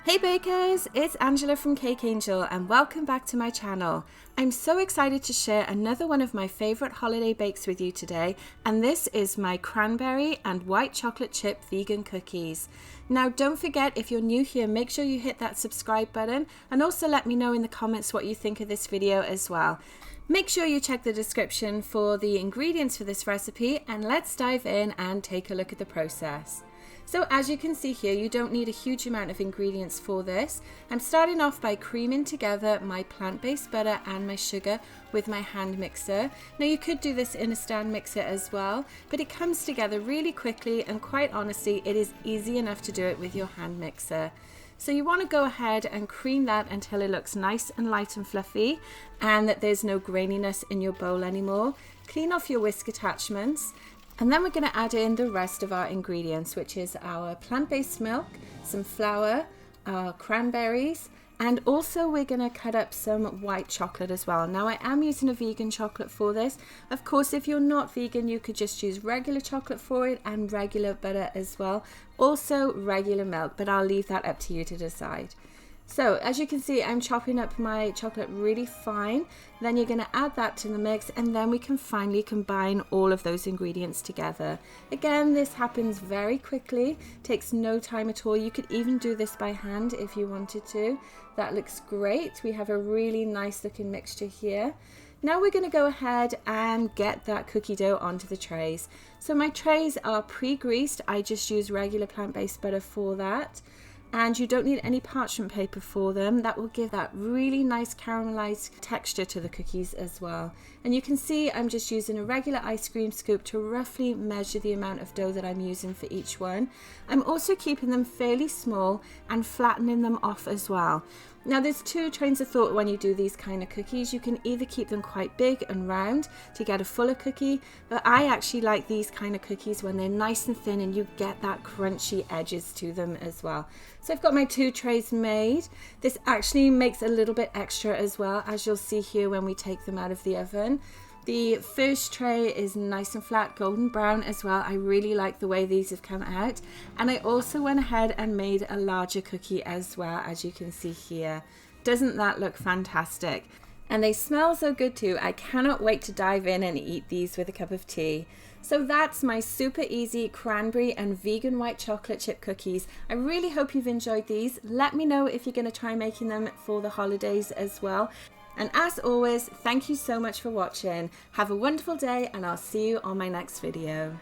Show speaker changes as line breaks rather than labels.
Hey bakers, it's Angela from Cake Angel and welcome back to my channel. I'm so excited to share another one of my favorite holiday bakes with you today, and this is my cranberry and white chocolate chip vegan cookies. Now don't forget, if you're new here, make sure you hit that subscribe button and also let me know in the comments what you think of this video as well. Make sure you check the description for the ingredients for this recipe, and let's dive in and take a look at the process. So as you can see here, you don't need a huge amount of ingredients for this. I'm starting off by creaming together my plant-based butter and my sugar with my hand mixer. Now you could do this in a stand mixer as well, but it comes together really quickly, and quite honestly it is easy enough to do it with your hand mixer. So you want to go ahead and cream that until it looks nice and light and fluffy and that there's no graininess in your bowl anymore. Clean off your whisk attachments. And then we're going to add in the rest of our ingredients, which is our plant-based milk, some flour, our cranberries, and also we're going to cut up some white chocolate as well. Now I am using a vegan chocolate for this. Of course, if you're not vegan, you could just use regular chocolate for it and regular butter as well. Also regular milk, but I'll leave that up to you to decide. So as you can see, I'm chopping up my chocolate really fine. Then you're going to add that to the mix, and then we can finally combine all of those ingredients together. Again, this happens very quickly, takes no time at all. You could even do this by hand if you wanted to. That looks great. We have a really nice looking mixture here. Now we're going to go ahead and get that cookie dough onto the trays. So my trays are pre-greased. I just use regular plant-based butter for that. And you don't need any parchment paper for them. That will give that really nice caramelized texture to the cookies as well. And you can see I'm just using a regular ice cream scoop to roughly measure the amount of dough that I'm using for each one. I'm also keeping them fairly small and flattening them off as well. Now there's two trains of thought when you do these kind of cookies. You can either keep them quite big and round to get a fuller cookie, but I actually like these kind of cookies when they're nice and thin and you get that crunchy edges to them as well. So I've got my two trays made. This actually makes a little bit extra as well, as you'll see here when we take them out of the oven. The first tray is nice and flat, golden brown as well. I really like the way these have come out. And I also went ahead and made a larger cookie as well, as you can see here. Doesn't that look fantastic? And they smell so good too. I cannot wait to dive in and eat these with a cup of tea. So that's my super easy cranberry and vegan white chocolate chip cookies. I really hope you've enjoyed these. Let me know if you're going to try making them for the holidays as well. And as always, thank you so much for watching. Have a wonderful day, and I'll see you on my next video.